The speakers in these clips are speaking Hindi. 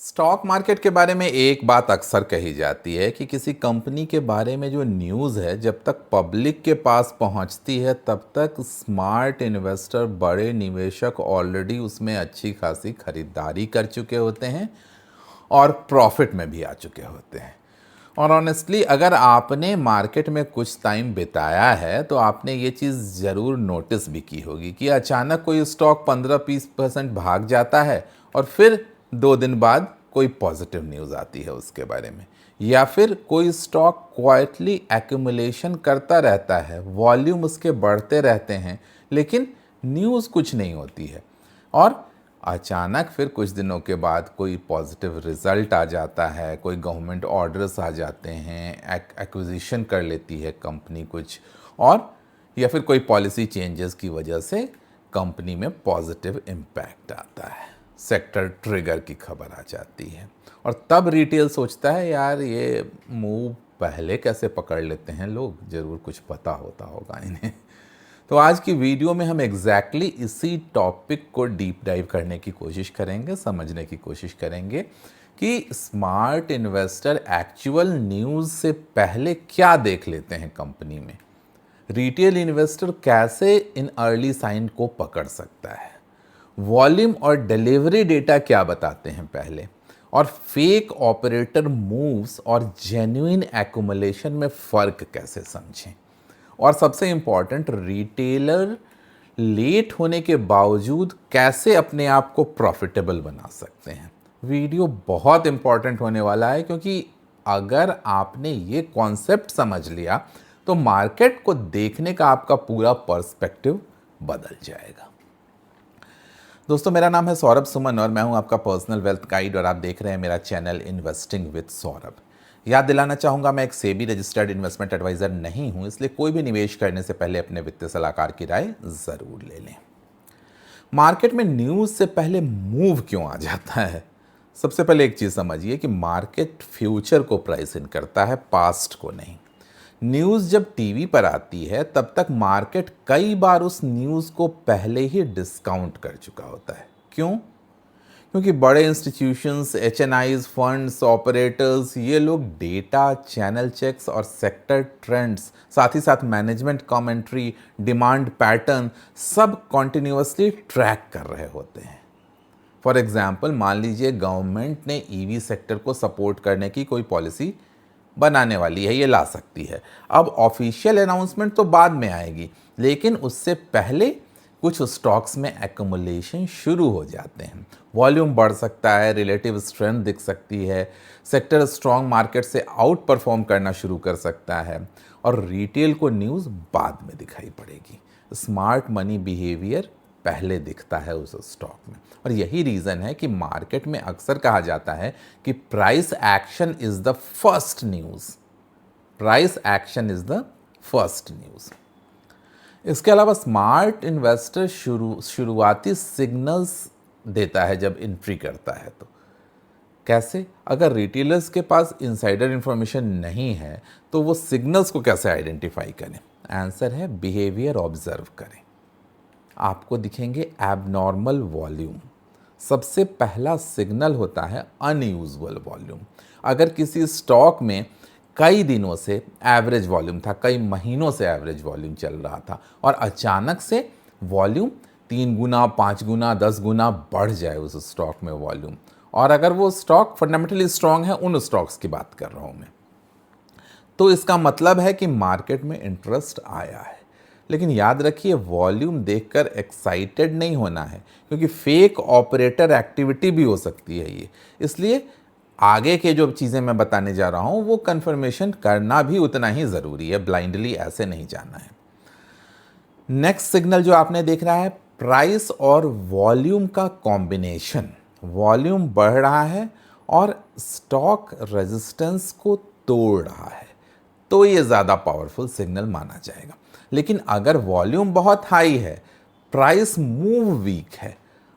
स्टॉक मार्केट के बारे में एक बात अक्सर कही जाती है कि किसी कंपनी के बारे में जो न्यूज़ है जब तक पब्लिक के पास पहुंचती है तब तक स्मार्ट इन्वेस्टर बड़े निवेशक ऑलरेडी उसमें अच्छी खासी खरीदारी कर चुके होते हैं और प्रॉफिट में भी आ चुके होते हैं। और ऑनेस्टली अगर आपने मार्केट में कुछ टाइम बिताया है तो आपने ये चीज़ ज़रूर नोटिस भी की होगी कि अचानक कोई स्टॉक 15-20% भाग जाता है और फिर 2 दिन बाद कोई पॉजिटिव न्यूज़ आती है उसके बारे में, या फिर कोई स्टॉक क्वाइटली एक्यूमुलेशन करता रहता है, वॉल्यूम उसके बढ़ते रहते हैं लेकिन न्यूज़ कुछ नहीं होती है और अचानक फिर कुछ दिनों के बाद कोई पॉजिटिव रिजल्ट आ जाता है, कोई गवर्नमेंट ऑर्डर्स आ जाते हैं, एक्विजिशन कर लेती है कंपनी कुछ, और या फिर कोई पॉलिसी चेंजेस की वजह से कंपनी में पॉजिटिव इम्पैक्ट आता है, सेक्टर ट्रिगर की खबर आ जाती है और तब रिटेल सोचता है यार ये मूव पहले कैसे पकड़ लेते हैं लोग, ज़रूर कुछ पता होता होगा इन्हें। तो आज की वीडियो में हम एग्जैक्टली इसी टॉपिक को डीप डाइव करने की कोशिश करेंगे, समझने की कोशिश करेंगे कि स्मार्ट इन्वेस्टर एक्चुअल न्यूज़ से पहले क्या देख लेते हैं कंपनी में, रिटेल इन्वेस्टर कैसे इन अर्ली साइन को पकड़ सकता है, वॉल्यूम और डिलीवरी डेटा क्या बताते हैं पहले, और फेक ऑपरेटर मूव्स और जेन्युइन एक्यूमुलेशन में फ़र्क कैसे समझें, और सबसे इंपॉर्टेंट रिटेलर लेट होने के बावजूद कैसे अपने आप को प्रॉफिटेबल बना सकते हैं। वीडियो बहुत इंपॉर्टेंट होने वाला है क्योंकि अगर आपने ये कॉन्सेप्ट समझ लिया तो मार्केट को देखने का आपका पूरा पर्सपेक्टिव बदल जाएगा। दोस्तों, मेरा नाम है सौरभ सुमन और मैं हूं आपका पर्सनल वेल्थ गाइड और आप देख रहे हैं मेरा चैनल इन्वेस्टिंग विद सौरभ। याद दिलाना चाहूँगा, मैं एक सेबी रजिस्टर्ड इन्वेस्टमेंट एडवाइज़र नहीं हूँ, इसलिए कोई भी निवेश करने से पहले अपने वित्तीय सलाहकार की राय ज़रूर ले लें। मार्केट में न्यूज़ से पहले मूव क्यों आ जाता है? सबसे पहले एक चीज़ समझिए कि मार्केट फ्यूचर को प्राइस इन करता है, पास्ट को नहीं। न्यूज़ जब टीवी पर आती है तब तक मार्केट कई बार उस न्यूज़ को पहले ही डिस्काउंट कर चुका होता है। क्यों? क्योंकि बड़े इंस्टीट्यूशंस, एचएनआईज, फंड्स, ऑपरेटर्स, ये लोग डेटा, चैनल चेक्स और सेक्टर ट्रेंड्स, साथ ही साथ मैनेजमेंट कमेंट्री, डिमांड पैटर्न सब कॉन्टिन्यूसली ट्रैक कर रहे होते हैं। फॉर एग्जाम्पल, मान लीजिए गवर्नमेंट ने ईवी सेक्टर को सपोर्ट करने की कोई पॉलिसी बनाने वाली है, ये ला सकती है। अब ऑफिशियल अनाउंसमेंट तो बाद में आएगी, लेकिन उससे पहले कुछ स्टॉक्स में एक्यूमुलेशन शुरू हो जाते हैं, वॉल्यूम बढ़ सकता है, रिलेटिव स्ट्रेंथ दिख सकती है, सेक्टर स्ट्रॉन्ग मार्केट से आउट परफॉर्म करना शुरू कर सकता है और रिटेल को न्यूज़ बाद में दिखाई पड़ेगी। स्मार्ट मनी बिहेवियर पहले दिखता है उस स्टॉक में, और यही रीज़न है कि मार्केट में अक्सर कहा जाता है कि price action is the first news. Price action is the first news. इसके अलावा स्मार्ट इन्वेस्टर शुरुआती सिग्नल्स देता है जब एंट्री करता है। तो कैसे? अगर रिटेलर्स के पास इनसाइडर इंफॉर्मेशन नहीं है तो वो सिग्नल्स को कैसे आइडेंटिफाई करें? आंसर है बिहेवियर ऑब्जर्व करें। आपको दिखेंगे एबनॉर्मल वॉल्यूम। सबसे पहला सिग्नल होता है अनयूजुअल वॉल्यूम। अगर किसी स्टॉक में कई दिनों से एवरेज वॉल्यूम था, कई महीनों से एवरेज वॉल्यूम चल रहा था और अचानक से वॉल्यूम 3 गुना, 5 गुना, 10 गुना बढ़ जाए उस स्टॉक में वॉल्यूम, और अगर वो स्टॉक फंडामेंटली स्ट्रांग है, उन स्टॉक्स की बात कर रहा हूँ मैं, तो इसका मतलब है कि मार्केट में इंटरेस्ट आया है। लेकिन याद रखिए, वॉल्यूम देखकर एक्साइटेड नहीं होना है क्योंकि फेक ऑपरेटर एक्टिविटी भी हो सकती है ये। इसलिए आगे के जो चीज़ें मैं बताने जा रहा हूँ वो कंफर्मेशन करना भी उतना ही ज़रूरी है, ब्लाइंडली ऐसे नहीं जाना है। नेक्स्ट सिग्नल जो आपने देख रहा है, प्राइस और वॉल्यूम का कॉम्बिनेशन। वॉल्यूम बढ़ रहा है और स्टॉक रेजिस्टेंस को तोड़ रहा है, तो ये ज़्यादा पावरफुल सिग्नल माना जाएगा। लेकिन अगर वॉल्यूम बहुत हाई है, प्राइस मूव वीक है,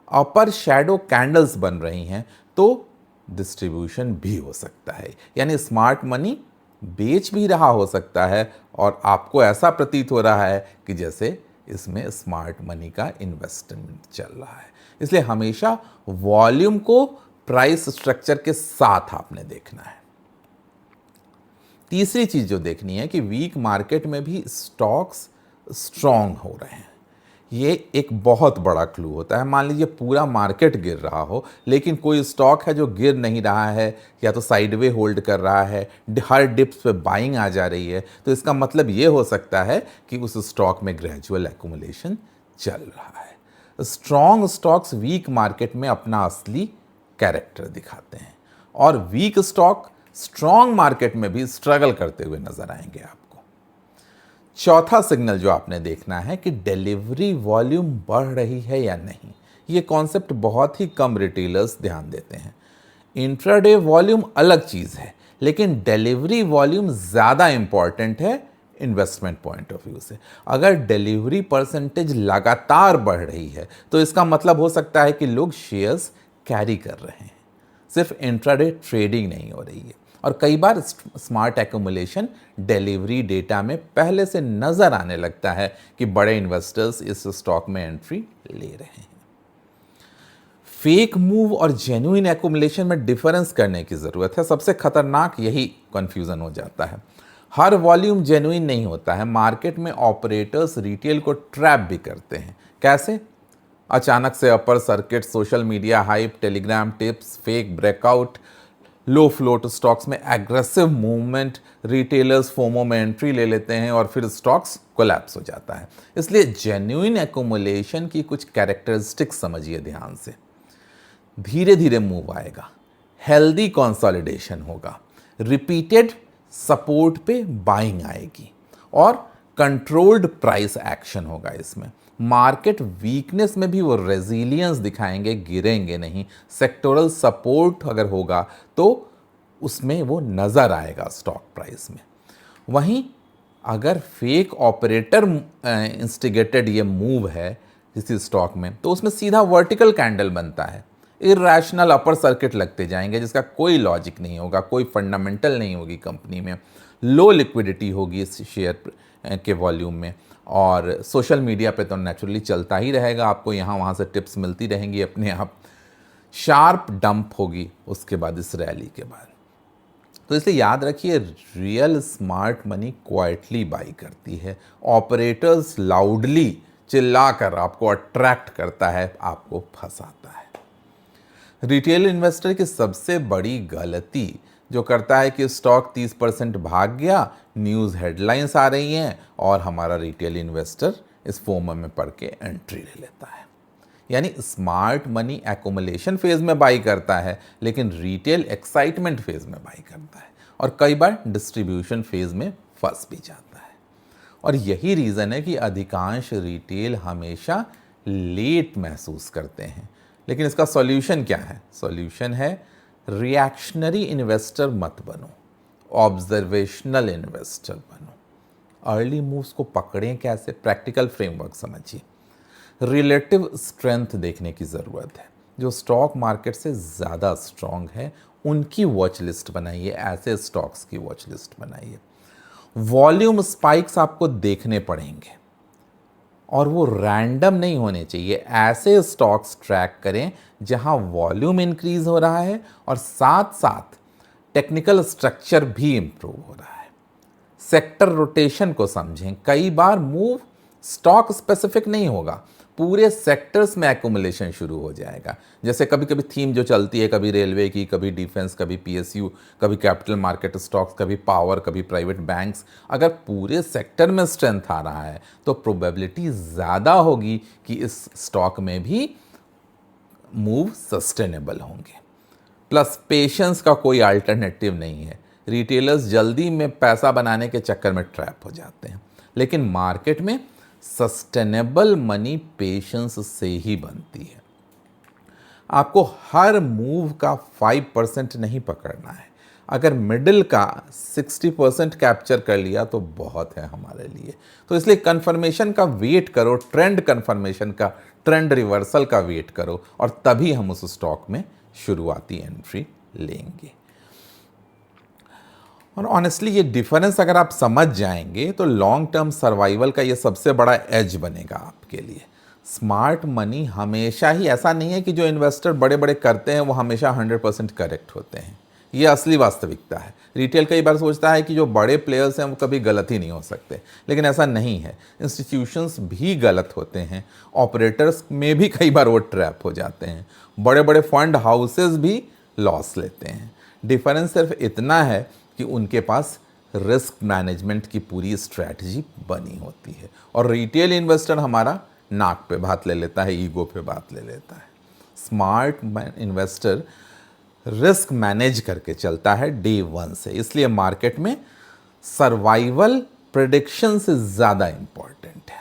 अपर शैडो कैंडल्स बन रही हैं, तो डिस्ट्रीब्यूशन भी हो सकता है, यानी स्मार्ट मनी बेच भी रहा हो सकता है और आपको ऐसा प्रतीत हो रहा है कि जैसे इसमें स्मार्ट मनी का इन्वेस्टमेंट चल रहा है। इसलिए हमेशा वॉल्यूम को प्राइस स्ट्रक्चर के साथ आपने देखना है। तीसरी चीज जो देखनी है कि वीक मार्केट में भी स्टॉक्स स्ट्रांग हो रहे हैं। ये एक बहुत बड़ा क्लू होता है। मान लीजिए पूरा मार्केट गिर रहा हो लेकिन कोई स्टॉक है जो गिर नहीं रहा है या तो साइडवे होल्ड कर रहा है, हर डिप्स पे बाइंग आ जा रही है, तो इसका मतलब ये हो सकता है कि उस स्टॉक में ग्रेजुअल एक्यूमुलेशन चल रहा है। स्ट्रॉन्ग स्टॉक्स वीक मार्केट में अपना असली कैरेक्टर दिखाते हैं और वीक स्टॉक स्ट्रॉन्ग मार्केट में भी स्ट्रगल करते हुए नजर आएंगे आपको। चौथा सिग्नल जो आपने देखना है कि डिलीवरी वॉल्यूम बढ़ रही है या नहीं। ये कॉन्सेप्ट बहुत ही कम रिटेलर्स ध्यान देते हैं। इंट्राडे वॉल्यूम अलग चीज़ है लेकिन डिलीवरी वॉल्यूम ज़्यादा इंपॉर्टेंट है इन्वेस्टमेंट पॉइंट ऑफ व्यू से। अगर डिलीवरी परसेंटेज लगातार बढ़ रही है तो इसका मतलब हो सकता है कि लोग शेयर्स कैरी कर रहे हैं, सिर्फ इंट्राडे ट्रेडिंग नहीं हो रही है। और कई बार स्मार्ट एक्यूमुलेशन डिलीवरी डेटा में पहले से नजर आने लगता है कि बड़े इन्वेस्टर्स इस स्टॉक में एंट्री ले रहे हैं। फेक मूव और जेन्युइन एक्यूमुलेशन में डिफरेंस करने की जरूरत है। सबसे खतरनाक यही कंफ्यूजन हो जाता है। हर वॉल्यूम जेन्युइन नहीं होता है। मार्केट में ऑपरेटर्स रिटेल को ट्रैप भी करते हैं। कैसे? अचानक से upper circuit, social media hype, Telegram tips, fake breakout, low float stocks में एग्रेसिव मूवमेंट, रिटेलर्स फोमो में एंट्री ले लेते हैं और फिर स्टॉक्स कोलैप्स हो जाता है। इसलिए जेन्युइन एक्यूमुलेशन की कुछ कैरेक्टरिस्टिक्स समझिए ध्यान से। धीरे धीरे मूव आएगा, हेल्दी कंसोलिडेशन होगा, रिपीटेड सपोर्ट पे बाइंग आएगी और कंट्रोल्ड प्राइस एक्शन होगा। इसमें मार्केट वीकनेस में भी वो रेजिलियंस दिखाएंगे, गिरेंगे नहीं। सेक्टोरल सपोर्ट अगर होगा तो उसमें वो नज़र आएगा स्टॉक प्राइस में। वहीं अगर फेक ऑपरेटर इंस्टिगेटेड ये मूव है किसी स्टॉक में तो उसमें सीधा वर्टिकल कैंडल बनता है, इरैशनल अपर सर्किट लगते जाएंगे जिसका कोई लॉजिक नहीं होगा, कोई फंडामेंटल नहीं होगी कंपनी में, लो लिक्विडिटी होगी इस शेयर के वॉल्यूम में और सोशल मीडिया पे तो नेचुरली चलता ही रहेगा, आपको यहाँ वहाँ से टिप्स मिलती रहेंगी अपने आप। शार्प डंप होगी उसके बाद इस रैली के बाद। तो इसलिए याद रखिए, real smart money quietly by करती है। ऑपरेटर्स लाउडली चिल्लाकर आपको अट्रैक्ट करता है, आपको फंसाता है। रिटेल इन्वेस्टर की सबसे बड़ी गलती जो करता है कि स्टॉक 30% भाग गया, न्यूज़ हेडलाइंस आ रही हैं और हमारा रिटेल इन्वेस्टर इस फोमो में पड़ के एंट्री ले लेता है। यानी स्मार्ट मनी एक्यूमुलेशन फेज में बाई करता है लेकिन रिटेल एक्साइटमेंट फेज में बाई करता है और कई बार डिस्ट्रीब्यूशन फेज में फंस भी जाता है। और यही रीज़न है कि अधिकांश रिटेल हमेशा लेट महसूस करते हैं। लेकिन इसका सॉल्यूशन क्या है? सॉल्यूशन है रिएक्शनरी इन्वेस्टर मत बनो, ऑब्जर्वेशनल इन्वेस्टर बनो। अर्ली मूव्स को पकड़ें कैसे? प्रैक्टिकल फ्रेमवर्क समझिए। रिलेटिव स्ट्रेंथ देखने की ज़रूरत है। जो स्टॉक मार्केट से ज़्यादा स्ट्रांग है उनकी वॉच लिस्ट बनाइए, ऐसे स्टॉक्स की वॉच लिस्ट बनाइए। वॉल्यूम स्पाइक्स आपको देखने पड़ेंगे और वो रैंडम नहीं होने चाहिए। ऐसे स्टॉक्स ट्रैक करें जहां वॉल्यूम इंक्रीज हो रहा है और साथ साथ टेक्निकल स्ट्रक्चर भी इंप्रूव हो रहा है। सेक्टर रोटेशन को समझें। कई बार मूव स्टॉक स्पेसिफिक नहीं होगा, पूरे सेक्टर्स में एक्यूमुलेशन शुरू हो जाएगा। जैसे कभी कभी थीम जो चलती है, कभी रेलवे की, कभी डिफेंस, कभी पीएसयू, कभी कैपिटल मार्केट स्टॉक्स, कभी पावर, कभी प्राइवेट बैंक्स। अगर पूरे सेक्टर में स्ट्रेंथ आ रहा है तो प्रोबेबिलिटी ज़्यादा होगी कि इस स्टॉक में भी मूव सस्टेनेबल होंगे। प्लस पेशेंस का कोई अल्टरनेटिव नहीं है। रिटेलर्स जल्दी में पैसा बनाने के चक्कर में ट्रैप हो जाते हैं, लेकिन मार्केट में सस्टेनेबल मनी पेशेंस से ही बनती है। आपको हर मूव का 5% नहीं पकड़ना है। अगर मिडिल का 60% कैप्चर कर लिया तो बहुत है हमारे लिए। तो इसलिए कंफर्मेशन का वेट करो, ट्रेंड कंफर्मेशन का, ट्रेंड रिवर्सल का वेट करो और तभी हम उस स्टॉक में शुरुआती एंट्री लेंगे। और ऑनेस्टली ये डिफरेंस अगर आप समझ जाएंगे तो लॉन्ग टर्म सर्वाइवल का ये सबसे बड़ा एज बनेगा आपके लिए। स्मार्ट मनी हमेशा ही, ऐसा नहीं है कि जो इन्वेस्टर बड़े बड़े करते हैं वो हमेशा 100% करेक्ट होते हैं। ये असली वास्तविकता है। रिटेल कई बार सोचता है कि जो बड़े प्लेयर्स हैं वो कभी गलत ही नहीं हो सकते, लेकिन ऐसा नहीं है। इंस्टीट्यूशंस भी गलत होते हैं, ऑपरेटर्स में भी कई बार वो ट्रैप हो जाते हैं, बड़े बड़े फंड हाउसेस भी लॉस लेते हैं। डिफरेंस सिर्फ इतना है कि उनके पास रिस्क मैनेजमेंट की पूरी स्ट्रैटेजी बनी होती है, और रिटेल इन्वेस्टर हमारा नाक पे बात ले लेता है, ईगो पे बात ले लेता है। स्मार्ट इन्वेस्टर रिस्क मैनेज करके चलता है डे वन से, इसलिए मार्केट में सर्वाइवल प्रेडिक्शन से ज़्यादा इंपॉर्टेंट है।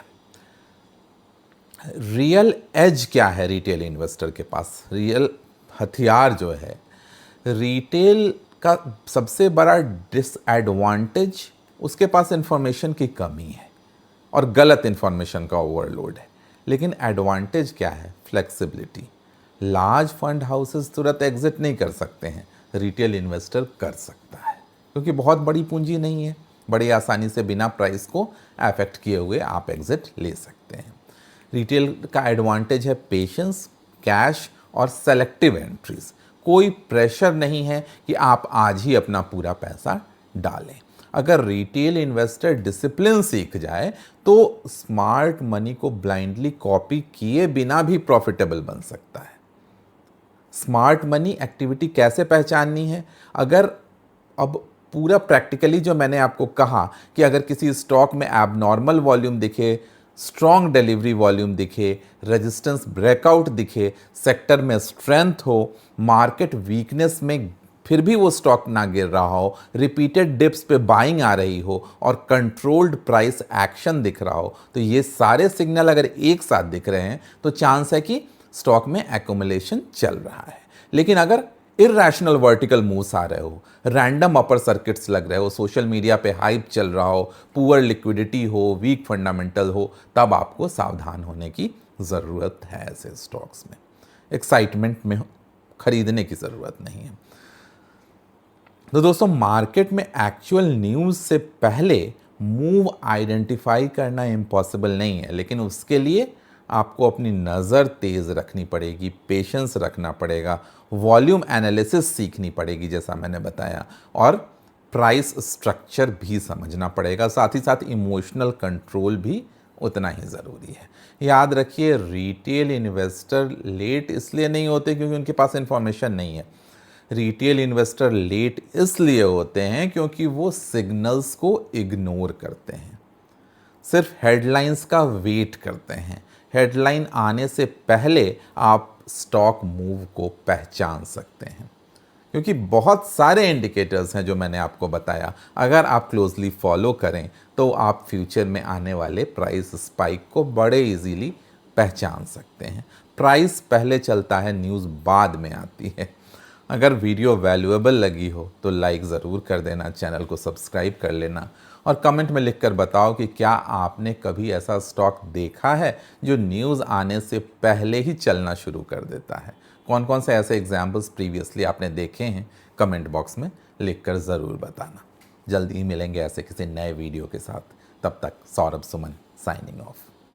रियल एज क्या है रिटेल इन्वेस्टर के पास? रियल हथियार जो है, रिटेल का सबसे बड़ा डिसएडवांटेज उसके पास इंफॉर्मेशन की कमी है और गलत इंफॉर्मेशन का ओवरलोड है। लेकिन एडवांटेज क्या है? फ्लेक्सिबिलिटी। लार्ज फंड हाउसेस तुरंत एग्जिट नहीं कर सकते हैं, रिटेल इन्वेस्टर कर सकता है, क्योंकि बहुत बड़ी पूंजी नहीं है। बड़ी आसानी से बिना प्राइस को अफेक्ट किए हुए आप एग्जिट ले सकते हैं। रिटेल का एडवांटेज है पेशेंस, कैश और सेलेक्टिव एंट्रीज। कोई प्रेशर नहीं है कि आप आज ही अपना पूरा पैसा डालें। अगर रिटेल इन्वेस्टर डिसिप्लिन सीख जाए तो स्मार्ट मनी को ब्लाइंडली कॉपी किए बिना भी प्रॉफिटेबल बन सकता है। स्मार्ट मनी एक्टिविटी कैसे पहचाननी है? अगर अब पूरा प्रैक्टिकली जो मैंने आपको कहा कि अगर किसी स्टॉक में एबनॉर्मल वॉल्यूम दिखे, स्ट्रॉन्ग डिलीवरी वॉल्यूम दिखे, रेजिस्टेंस ब्रेकआउट दिखे, सेक्टर में स्ट्रेंथ हो, मार्केट वीकनेस में फिर भी वो स्टॉक ना गिर रहा हो, रिपीटेड डिप्स पे बाइंग आ रही हो और कंट्रोल्ड प्राइस एक्शन दिख रहा हो, तो ये सारे सिग्नल अगर एक साथ दिख रहे हैं तो चांस है कि स्टॉक में एक्यूमुलेशन चल रहा है। लेकिन अगर इरैशनल वर्टिकल मूव्स आ रहे हो, रैंडम अपर सर्किट्स लग रहे हो, सोशल मीडिया पे हाइप चल रहा हो, पुअर लिक्विडिटी हो, वीक फंडामेंटल हो, तब आपको सावधान होने की ज़रूरत है। ऐसे स्टॉक्स में एक्साइटमेंट में खरीदने की ज़रूरत नहीं है। तो दोस्तों, मार्केट में एक्चुअल न्यूज़ से पहले मूव आइडेंटिफाई करना इम्पॉसिबल नहीं है, लेकिन उसके लिए आपको अपनी नज़र तेज़ रखनी पड़ेगी, पेशेंस रखना पड़ेगा, वॉल्यूम एनालिसिस सीखनी पड़ेगी जैसा मैंने बताया, और प्राइस स्ट्रक्चर भी समझना पड़ेगा। साथ ही साथ इमोशनल कंट्रोल भी उतना ही ज़रूरी है। याद रखिए, रिटेल इन्वेस्टर लेट इसलिए नहीं होते क्योंकि उनके पास इंफॉर्मेशन नहीं है। रिटेल इन्वेस्टर लेट इसलिए होते हैं क्योंकि वो सिग्नल्स को इग्नोर करते हैं, सिर्फ हेडलाइंस का वेट करते हैं। हेडलाइन आने से पहले आप स्टॉक मूव को पहचान सकते हैं, क्योंकि बहुत सारे इंडिकेटर्स हैं जो मैंने आपको बताया। अगर आप क्लोजली फॉलो करें तो आप फ्यूचर में आने वाले प्राइस स्पाइक को बड़े इजीली पहचान सकते हैं। प्राइस पहले चलता है, न्यूज़ बाद में आती है। अगर वीडियो वैल्यूएबल लगी हो तो लाइक ज़रूर कर देना, चैनल को सब्सक्राइब कर लेना, और कमेंट में लिखकर बताओ कि क्या आपने कभी ऐसा स्टॉक देखा है जो न्यूज़ आने से पहले ही चलना शुरू कर देता है। कौन कौन से ऐसे एग्जाम्पल्स प्रीवियसली आपने देखे हैं, कमेंट बॉक्स में लिखकर ज़रूर बताना। जल्दी ही मिलेंगे ऐसे किसी नए वीडियो के साथ। तब तक सौरभ सुमन साइनिंग ऑफ।